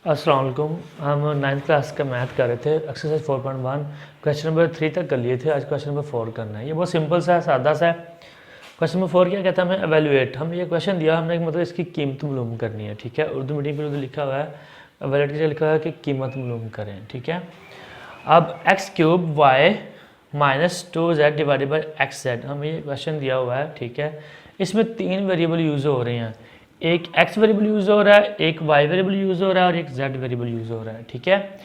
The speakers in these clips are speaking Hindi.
अस्सलाम वालेकुम। हम 9th क्लास का मैथ कर रहे थे, एक्सरसाइज 4.1 क्वेश्चन नंबर 3 तक कर लिए थे। आज क्वेश्चन नंबर 4 करना है। ये बहुत सिंपल सा है, सादा सा है। क्वेश्चन नंबर 4 क्या कहता है, हमें एवेल्यूएट। हमें ये क्वेश्चन दिया, हमने मतलब इसकी कीमत मालूम करनी है। ठीक है, उर्दू मीडियम में लिखा हुआ है एवेल्यूएट की जगह लिखा हुआ है कि कीमत मालूम करें। ठीक है, अब x cube y minus 2z divided by x z, हमें ये क्वेश्चन दिया हुआ है। ठीक है, इसमें 3 वेरिएबल यूज़ हो रहे हैं। एक x वेरिएबल यूज़ हो रहा है, एक y वेरिएबल यूज़ हो रहा है और एक z वेरिएबल यूज़ हो रहा है। ठीक है,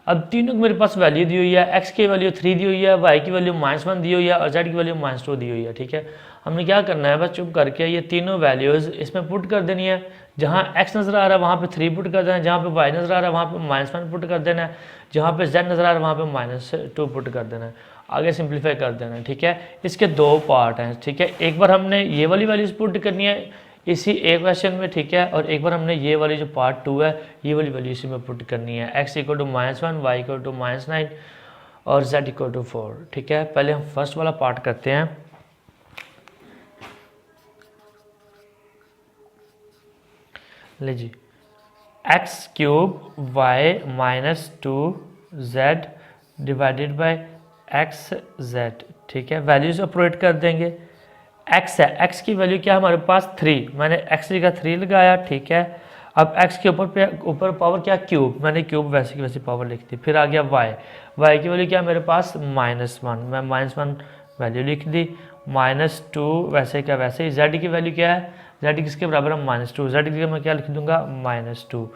अब तीनों की मेरे पास वैल्यू दी हुई है। x की वैल्यू 3 दी हुई है, y की वैल्यू -1 दी हुई है और z की वैल्यू -2 दी हुई है। ठीक है, हमने क्या करना है, बस चुप करके ये तीनों वैल्यूज़ इसमें पुट कर देनी है। जहाँ x नज़र आ रहा है वहाँ पे 3 पुट कर देना है, जहाँ पे y नज़र आ रहा है वहाँ पे -1 पुट कर देना है, जहाँ पे z नज़र आ रहा है वहाँ पे -2 पुट कर देना है। आगे सिंप्लीफाई कर देना है। ठीक है, इसके दो पार्ट हैं। ठीक है, एक बार हमने ये वाली वैल्यूज़ पुट करनी है इसी एक क्वेश्चन में। ठीक है, और एक बार हमने ये वाली जो पार्ट 2 है ये वाली वैल्यू इसी में पुट करनी है। x equal to -1, y equal to -9 और z इक्वल टू 4। ठीक है, पहले हम फर्स्ट वाला पार्ट करते हैं। ले जी, x cube y -2z divided by x z. ठीक है, वैल्यूज अपडेट कर देंगे। x है, x की वैल्यू क्या है हमारे पास 3, मैंने x की जगह 3 लगाया। ठीक है, अब x के ऊपर पावर क्या, क्यूब, मैंने क्यूब वैसे की वैसे पावर लिख दी। फिर आ गया y की वैल्यू क्या मेरे पास -1, मैं -1 वैल्यू लिख दी। -2 वैसे क्या वैसे ही। z की वैल्यू क्या है, z किसके बराबर है -2, z की जगह मैं क्या लिख दूंगा -2।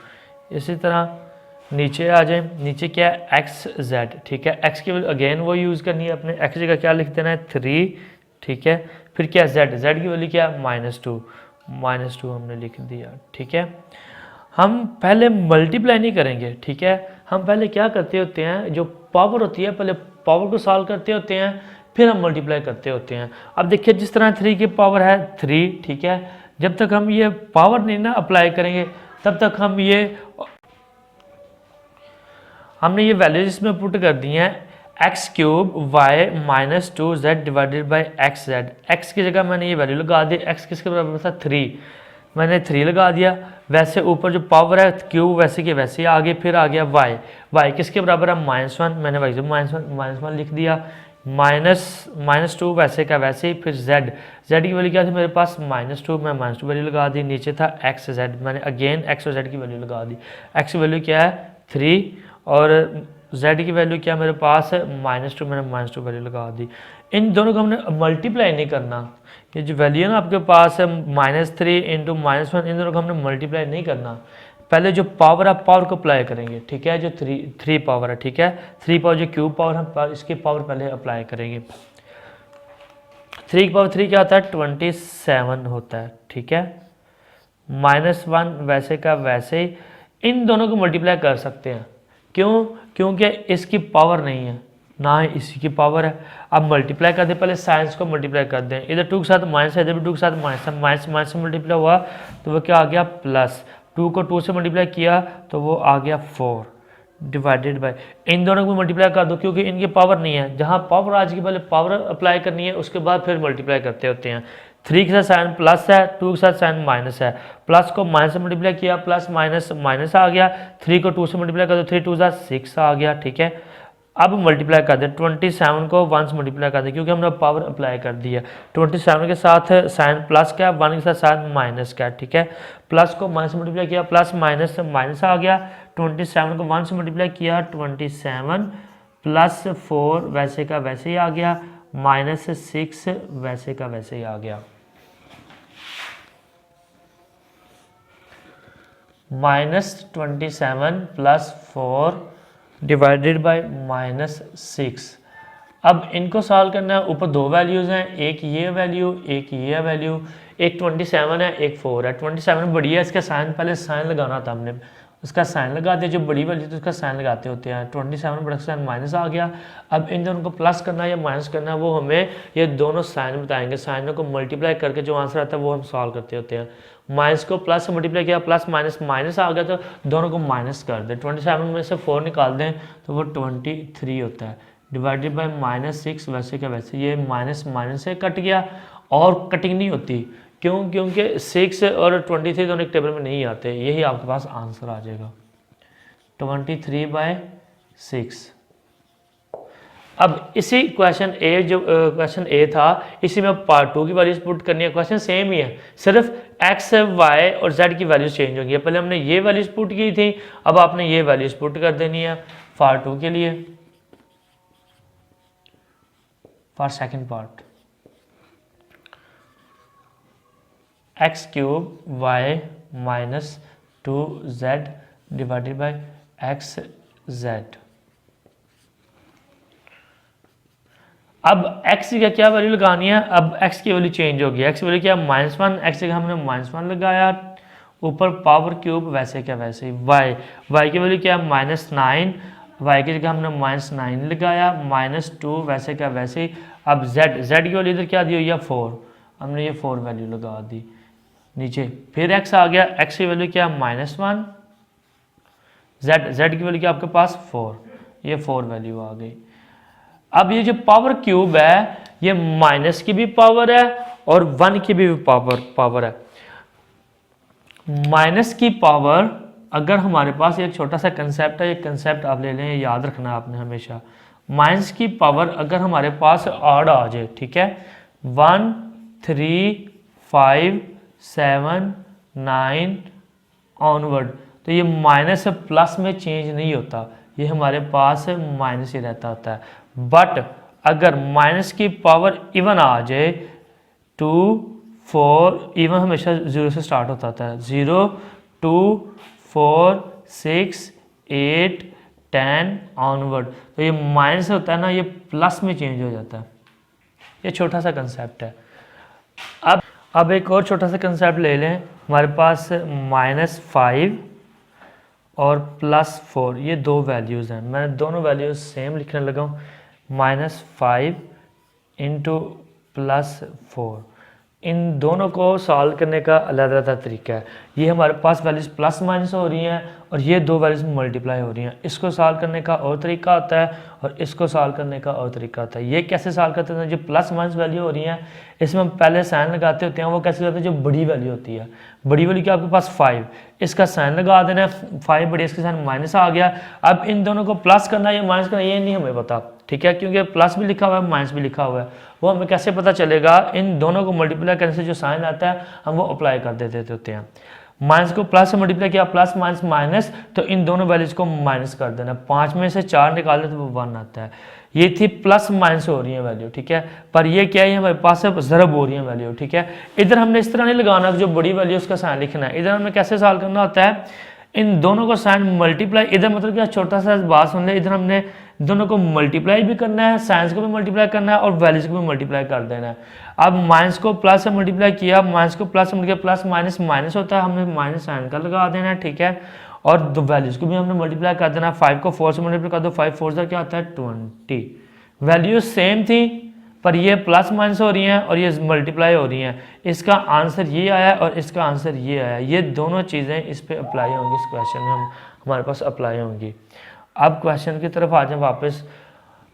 इसी तरह नीचे आ जाए, नीचे क्या है एक्स जेड। ठीक है, x की वैल्यू अगेन वो यूज़ करनी है, अपने x की जगह क्या लिख देना है 3। ठीक है, फिर क्या z की वैल्यू क्या -2 हमने लिख दिया। ठीक है, हम पहले मल्टीप्लाई नहीं करेंगे। ठीक है, हम पहले क्या करते होते हैं, जो पावर होती है पहले पावर को सॉल्व करते होते हैं, फिर हम मल्टीप्लाई करते होते हैं। अब देखिए जिस तरह 3 की पावर है 3। ठीक है, जब तक हम ये पावर नहीं ना अप्लाई करेंगे तब तक हमने ये वैल्यूज इसमें पुट कर दी हैं। X cube y -2z divided by x z. X की जगह मैंने ये वैल्यू लगा दी, एक्स किसके बराबर था 3, मैंने 3 लगा दिया। वैसे ऊपर जो पावर है क्यूब वैसे के वैसे ही आगे। फिर आ गया वाई किसके बराबर है -1, मैंने वाई -1 लिख दिया। -2 वैसे का वैसे ही। फिर z की वैल्यू क्या थी मेरे पास -2, मैं -2 वैल्यू लगा दी। नीचे था एक्स जेड, मैंने अगेन एक्स और जेड की वैल्यू लगा दी। एक्स की वैल्यू क्या है 3 और z की वैल्यू क्या मेरे पास है -2, मैंने -2 वैल्यू लगा दी। इन दोनों को हमने मल्टीप्लाई नहीं करना। ये जो वैल्यू है ना आपके पास है -3 इंटू -1, इन दोनों को हमने मल्टीप्लाई नहीं करना। पहले जो पावर है पावर को अप्लाई करेंगे। ठीक है, जो 3 पावर है, ठीक है 3 पावर जो क्यूब पावर है इसकी पावर पहले अप्लाई करेंगे। 3 की पावर 3 क्या होता है 27 होता है। ठीक है, -1 वैसे का वैसे ही। इन दोनों को मल्टीप्लाई कर सकते हैं, क्यों, क्योंकि इसकी पावर नहीं है ना ही इसी की पावर है। अब मल्टीप्लाई कर दे, पहले साइंस को मल्टीप्लाई कर दें। इधर 2 के साथ माइनस है, इधर भी 2 के साथ माइनस है। माइनस से मल्टीप्लाई हुआ तो वो क्या आ गया प्लस। 2 को 2 से मल्टीप्लाई किया तो वो आ गया 4 डिवाइडेड बाय। इन दोनों को मल्टीप्लाई कर दो क्योंकि इनकी पावर नहीं है। जहाँ पावर आज की पहले पावर अप्लाई करनी है, उसके बाद फिर मल्टीप्लाई करते होते हैं। 3 के साथ साइन प्लस है, 2 के साथ साइन माइनस है। प्लस को माइनस से मल्टीप्लाई किया, प्लस माइनस माइनस आ गया। 3 को 2 से मल्टीप्लाई कर दो, 3 2 6 आ गया। ठीक है, अब मल्टीप्लाई कर दें। 27 को 1 से मल्टीप्लाई कर दें क्योंकि हमने पावर अप्लाई कर दी है। 27 के साथ साइन प्लस क्या, 1 के साथ साइन माइनस क्या। ठीक है, प्लस को माइनस से मल्टीप्लाई किया, प्लस माइनस माइनस आ गया। 27 को 1 से मल्टीप्लाई किया, 27 प्लस 4 वैसे का वैसे ही आ गया, -6 वैसे का वैसे ही आ गया। -27 प्लस 4 डिवाइडेड बाई -6। अब इनको सॉल्व करना है। ऊपर 2 वैल्यूज़ हैं, एक ये वैल्यू एक ये वैल्यू। एक 27 है एक 4 है। 27 बड़ी है, इसका साइन पहले साइन लगाना था हमने, उसका साइन लगा दिया। जो बड़ी वैल्यू तो उसका साइन लगाते होते हैं। 27 बड़ा साइन माइनस आ गया। अब इन दोनों को प्लस करना है या माइनस करना है वो हमें ये दोनों साइन बताएंगे। साइनों को मल्टीप्लाई करके जो आंसर आता है वो हम सॉल्व करते होते हैं। माइनस को प्लस से मल्टीप्लाई किया, प्लस माइनस माइनस आ गया तो दोनों को माइनस कर दें। 27 में से 4 निकाल दें तो वो 23 होता है डिवाइडेड बाई -6 वैसे का वैसे। ये माइनस माइनस से कट गया और कटिंग नहीं होती, क्यों, क्योंकि 6 और 23 दोनों एक टेबल में नहीं आते। यही आपके पास आंसर आ जाएगा। 23/6। अब इसी क्वेश्चन ए जो क्वेश्चन ए था, इसी में पार्ट 2 की वैल्यूज पुट करनी है। क्वेश्चन सेम ही है, सिर्फ एक्स वाई और जेड की वैल्यूज चेंज होंगी। पहले हमने ये वैल्यूज पुट की थी, अब आपने ये वैल्यूज पुट कर देनी है पार्ट 2 के लिए। For second part, x cube y minus 2z divided by x z. अब x की क्या वैल्यू लगानी है? अब x की वैल्यू चेंज होगी। x की वैल्यू क्या? -1। x की हमने -1 लगाया, ऊपर पावर क्यूब वैसे क्या वैसे ही। y की वैल्यू क्या? -9। y की जगह हमने -9 लगाया, -2 वैसे क्या वैसे ही। अब z की वैल्यू इधर क्या दी हुई है? 4। हमने ये 4 वैल्यू लगा दी नीचे। फिर x आ गया, x की वैल्यू क्या? -1। z की वैल्यू क्या आपके पास? 4। ये 4 वैल्यू आ गई। अब ये जो पावर क्यूब है, ये माइनस की भी पावर है और 1 की भी पावर है। माइनस की पावर, अगर हमारे पास एक छोटा सा कंसेप्ट है, ये कंसेप्ट आप ले लें, याद रखना आपने हमेशा। माइनस की पावर अगर हमारे पास ऑड आ जाए, ठीक है, 1 3 5 7 9 ऑनवर्ड, तो ये माइनस से प्लस में चेंज नहीं होता, ये हमारे पास माइनस ही रहता होता है। बट अगर माइनस की पावर इवन आ जाए, 2 4, इवन हमेशा 0 से स्टार्ट होता है, 0 2 4 6 8 10 ऑनवर्ड, तो ये माइनस होता है ना, ये प्लस में चेंज हो जाता है। ये छोटा सा कंसेप्ट है। अब एक और छोटा सा कंसेप्ट ले लें। हमारे पास -5 और +4, ये दो वैल्यूज़ हैं। मैं दोनों वैल्यूज़ सेम लिखने लगा हूँ, -5 इंटू +4। इन दोनों को सॉल्व करने का अलग अलग तरीका है। ये हमारे पास वैल्यूज़ प्लस माइनस हो रही हैं और ये दो वैल्यूज़ मल्टीप्लाई हो रही हैं। इसको सॉल्व करने का और तरीका होता है और इसको सॉल्व करने का और तरीका होता है। ये कैसे सॉल्व करते हैं? जो प्लस माइनस वैल्यू हो रही हैं, इसमें हम पहले साइन लगाते होते हैं। वो कैसे करते हैं? जो बड़ी वैल्यू होती है, बड़ी वैल्यू क्या आपके पास 5, इसका साइन लगा देना है, 5 बड़ी, इसके साइन माइनस आ गया। अब इन दोनों को प्लस करना है या माइनस करना है, ये नहीं हमें पता, ठीक है, क्योंकि प्लस भी लिखा हुआ है माइनस भी लिखा हुआ है। वो हमें कैसे पता चलेगा? इन दोनों को मल्टीप्लाई करने से जो साइन आता है हम वो अप्लाई कर देते होते हैं। माइनस को प्लस से मल्टीप्लाई किया, प्लस माइनस माइनस, तो इन दोनों वैल्यूज को माइनस कर देना। 5 में से 4 निकाले तो वो 1 आता है। ये थी प्लस माइनस हो रही है वैल्यू, ठीक है, पर ये क्या है? हमारे पास अब ज़रब हो रही है वैल्यू, ठीक है। इधर हमने इस तरह नहीं लगाना, जो बड़ी वैल्यू उसका साइन लिखना है। इधर हमें कैसे सॉल्व करना होता है? इन दोनों को साइन मल्टीप्लाई, इधर मतलब क्या, छोटा सा बात सुन ले, इधर हमने दोनों को मल्टीप्लाई भी करना है, साइंस को भी मल्टीप्लाई करना है और वैल्यूज को भी मल्टीप्लाई कर देना है। अब माइनस को प्लस से मल्टीप्लाई किया, माइनस को प्लस से मल्टीप्लाई, प्लस माइनस माइनस होता है, हमने माइनस साइन का लगा देना है, ठीक है, और दो वैल्यूज को भी हमने मल्टीप्लाई कर देना है। 5 को 4 से मल्टीप्लाई कर दो, 5 4 से क्या आता है? 20। वैल्यूज सेम थी पर ये प्लस माइनस हो रही हैं और ये मल्टीप्लाई हो रही हैं। इसका आंसर ये आया और इसका आंसर ये आया। ये दोनों चीज़ें इस पर अप्लाई होंगी, इस क्वेश्चन में हमारे पास अप्लाई होंगी। अब क्वेश्चन की तरफ आ जाए वापस।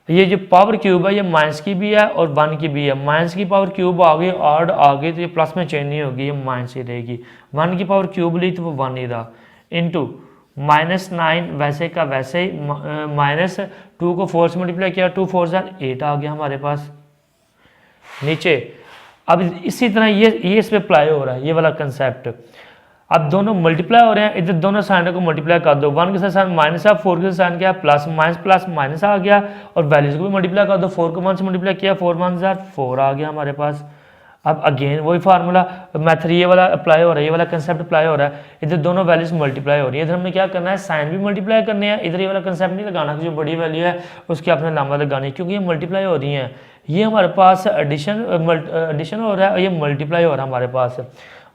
ये जो पावर क्यूब है, ये माइनस की भी है और 1 की भी है। माइनस की पावर क्यूब आ गई, ऑड आ गई, तो ये प्लस में चेंज नहीं होगी, ये माइनस ही रहेगी। 1 की पावर क्यूब ली तो वो 1 ही रहा, इंटू -9 वैसे का वैसे ही, -2 को 4 से मल्टीप्लाई किया, 2 4 ज़ार 8 आ गया हमारे पास नीचे। अब इसी तरह ये इस पे अप्लाई हो रहा है, ये वाला कंसेप्ट। अब दोनों मल्टीप्लाई हो रहे हैं, इधर दोनों साइनों को मल्टीप्लाई कर दो। 1 के साथ साइन माइनस है, 4 के साथ साइन क्या है? प्लस, माइनस प्लस माइनस आ गया, और वैल्यूज को भी मल्टीप्लाई कर दो। 4 को 1 से मल्टीप्लाई किया, 4 1 ज़ार 4 आ गया हमारे पास। अब अगेन वही फार्मूला मेथड ये वाला अप्लाई हो रहा है, ये वाला कंसेप्ट अप्लाई हो रहा है। इधर दोनों वैल्यूज मल्टीप्लाई हो रही है, इधर हमने क्या करना है? साइन भी मल्टीप्लाई करने हैं। इधर ये वाला कंसेप्ट नहीं लगाना कि जो बड़ी वैल्यू है उसकी आपने लामा लगानी है, क्योंकि ये मल्टीप्लाई हो रही हैं। ये हमारे पास एडिशन हो रहा है और ये मल्टीप्लाई हो रहा है हमारे पास।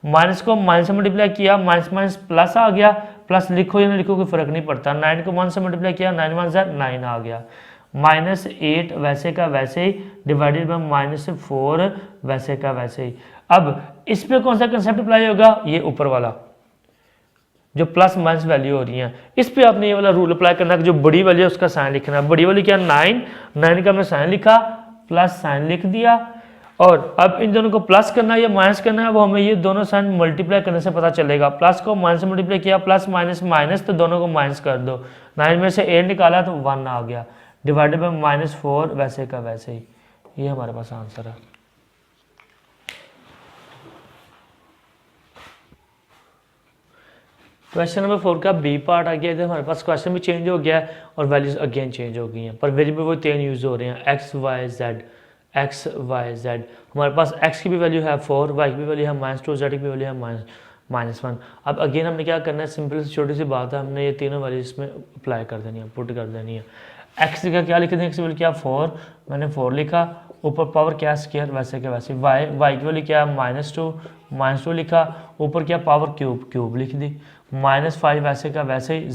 माइनस को माइनस से मल्टीप्लाई किया, माइनस माइनस प्लस आ गया, प्लस लिखो या ना लिखो कोई फर्क नहीं पड़ता। 9 को 1 से मल्टीप्लाई किया, 9 1 ज़ार 9 आ गया। -8 वैसे का वैसे ही, डिवाइडेड बाय -4 वैसे का वैसे ही। अब इस पे कौन सा कंसेप्ट अप्लाई होगा? ये ऊपर वाला जो प्लस माइनस वैल्यू हो रही है, इस पे आपने ये वाला रूल अप्लाई करना है कि जो बड़ी वैल्यू है उसका साइन लिखना है। बड़ी वैल्यू क्या? 9 का मैं साइन लिखा, प्लस साइन लिख दिया, और अब इन दोनों को प्लस करना है या माइनस करना है, वो हमें ये दोनों साइन मल्टीप्लाई करने से पता चलेगा। प्लस को माइनस से मल्टीप्लाई किया, प्लस माइनस माइनस, तो दोनों को माइनस कर दो, 9 में से 8 निकाला तो 1 आ गया, डिवाइडेड बाई -4 वैसे का वैसे ही। ये हमारे पास आंसर है। क्वेश्चन नंबर 4 का बी पार्ट आ गया। इधर हमारे पास क्वेश्चन भी चेंज हो गया है और वैल्यूज अगेन चेंज हो गई हैं, पर वेरिएबल वो 3 यूज हो रहे हैं, x y z, x y z. हमारे पास x की भी वैल्यू है 4, y की भी वैल्यू है -2, z की भी वैल्यू है -1। अब अगेन हमने क्या करना है, सिंपल सी छोटी सी बात है, हमने ये तीनों वैल्यू इसमें अप्लाई कर देनी है, पुट कर देनी है। x का क्या लिख दें, x की वैल्यू क्या 4, मैंने 4 लिखा, ऊपर पावर क्या स्क्वायर वैसे के वैसे। y की वैल्यू क्या है -2 लिखा, ऊपर क्या पावर क्यूब लिख दी, -5 वैसे का वैसे ही।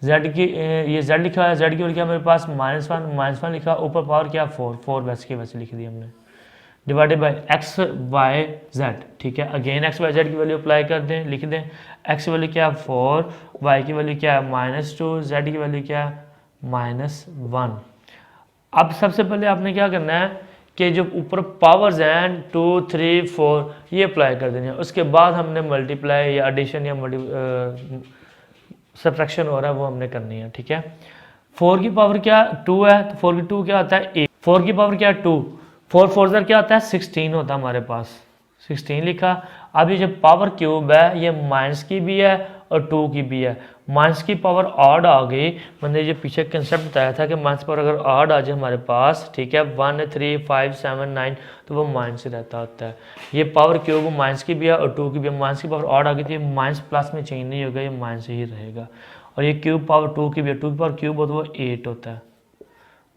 z की ये z लिखा है, z की वैल्यू क्या मेरे पास -1 लिखा, ऊपर पावर क्या 4 वैसे के वैसे लिख दी हमने, divided by x y z. ठीक है, अगेन एक्स वाई जेड की वैल्यू अप्लाई कर दें, लिख दें, एक्स की वैल्यू क्या है 4, वाई की वैल्यू क्या है -2, जेड की वैल्यू क्या है -1। अब सबसे पहले आपने क्या करना है कि जो ऊपर पावर्स हैं 2, 3, 4 ये अप्लाई कर देनी है, उसके बाद हमने मल्टीप्लाई या एडिशन या सब्ट्रैक्शन हो रहा है वो हमने करनी है। ठीक है, 4 की पावर क्या 2 है, तो 4 की 2 क्या होता है 8, 4 की पावर क्या 2, 4 4 क्या होता है 16 होता है हमारे पास, 16 लिखा। अब ये जो पावर क्यूब है ये माइनस की भी है और 2 की भी है, माइनस की पावर ऑड आ गई, मैंने जो पीछे कंसेप्ट बताया था कि माइनस पावर अगर ऑड आ जाए हमारे पास, ठीक है 1, 3, 5, 7, 9 तो वो माइनस से रहता होता है। ये पावर क्यूब माइनस की भी है और 2 की भी है, माइनस की पावर ऑड आ गई थी, माइनस प्लस में चेंज नहीं होगा, ये माइनस ही रहेगा। और ये क्यूब पावर 2 की भी है, 2 की पावर क्यूब हो तो वो 8 होता है,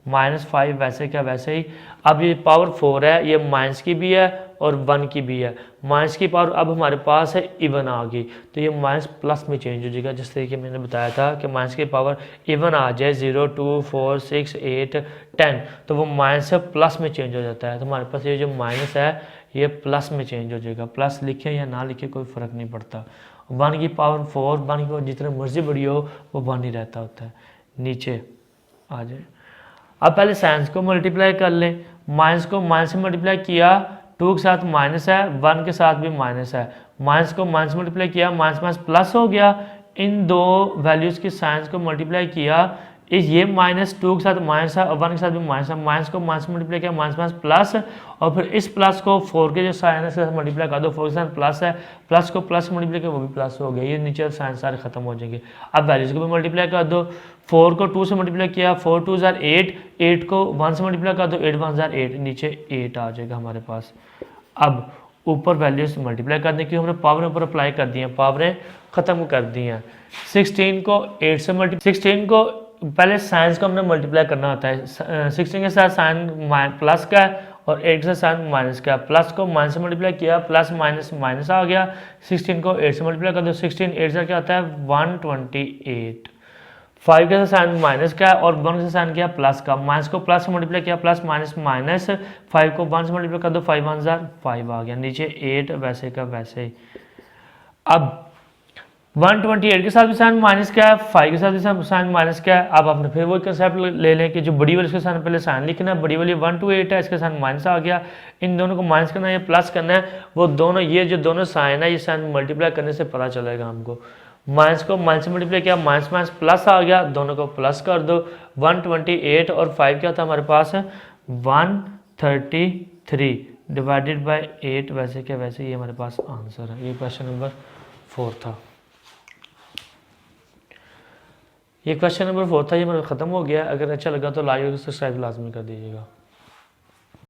-5 वैसे क्या वैसे ही। अब ये पावर 4 है, ये माइनस की भी है और 1 की भी है, माइनस की पावर अब हमारे पास है इवन आ गई, तो ये माइनस प्लस में चेंज हो जाएगा, जिस तरीके मैंने बताया था कि माइनस की पावर इवन आ जाए 0, 2, 4, 6, 8, 10 तो वो माइनस से प्लस में चेंज हो जाता है। तो हमारे पास ये जो माइनस है ये प्लस में चेंज हो जाएगा, प्लस लिखे या ना लिखे कोई फ़र्क नहीं पड़ता। 1 की पावर 4, 1 की पावर जितने मर्जी बड़ी हो वो 1 ही रहता होता है। नीचे आ जाए, अब पहले साइंस को मल्टीप्लाई कर लें, माइनस को माइनस से मल्टीप्लाई किया, 2 के साथ माइनस है, 1 के साथ भी माइनस है, माइनस को माइनस से मल्टीप्लाई किया, माइनस माइनस प्लस हो गया, इन दो वैल्यूज़ की साइंस को मल्टीप्लाई किया, ये -2 के साथ माइनस है और 1 के साथ भी माइनस है, माइनस को माइनस मल्टीप्लाई किया, माइनस माइनस प्लस, और फिर इस प्लस को 4 के जो साइन है से मल्टीप्लाई कर दो, 4 के साथ प्लस है, प्लस को प्लस मल्टीप्लाई किया वो भी प्लस हो गया, ये नीचे साइन सारे खत्म हो जाएंगे। अब वैल्यूज को भी मल्टीप्लाई कर दो, 4 को 2 से मल्टीप्लाई किया, 4 2 जार 8, 8 को 1 से मल्टीप्लाई कर दो, 8 1 जार 8, नीचे 8 आ जाएगा हमारे पास। अब ऊपर वैल्यूज मल्टीप्लाई कर दें, क्योंकि हमने पावरें ऊपर अप्लाई कर दी हैं, पावरें खत्म कर दी हैं। 16 को 8 से मल्टीप्लाई, 16 को पहले साइंस को हमने मल्टीप्लाई करना होता है, 16 के साथ साइन प्लस का है और 8 के साथ साइन माइनस का, प्लस को माइनस से मल्टीप्लाई किया, प्लस माइनस माइनस आ गया, 16 को 8 से मल्टीप्लाई कर दो, 16 8 से क्या होता है 128, 5 के साथ साइन माइनस का है और 1 के साथ साइन किया प्लस का, माइनस को प्लस से मल्टीप्लाई किया, प्लस माइनस माइनस, 5 को 1 से मल्टीप्लाई कर दो, 5 1 जार 5 आ गया, नीचे 8 वैसे का वैसे ही। अब 128 के साथ भी साइन माइनस क्या है, 5 के साथ भी साइन माइनस क्या है। अब आपने फिर वही कंसेप्ट ले लें कि जो बड़ी वाली इसके साइन पहले साइन लिखना है, बड़ी वाली 1 to 8 है, इसके साइन माइनस आ गया, इन दोनों को माइनस करना है या प्लस करना है, वो दोनों ये जो दोनों साइन है ये साइन मल्टीप्लाई करने से पता चलेगा हमको। माइनस को माइनस से मल्टीप्लाई किया, माइनस माइनस प्लस आ गया, दोनों को प्लस कर दो, 128 और 5 क्या था हमारे पास है 133 डिवाइडेड बाई 8 वैसे क्या वैसे, ये हमारे पास आंसर है। ये क्वेश्चन नंबर 4 था, ये क्वेश्चन नंबर 4 था, ये मेरा ख़त्म हो गया। अगर अच्छा लगा तो लाइक और सब्सक्राइब लाजमी कर दीजिएगा।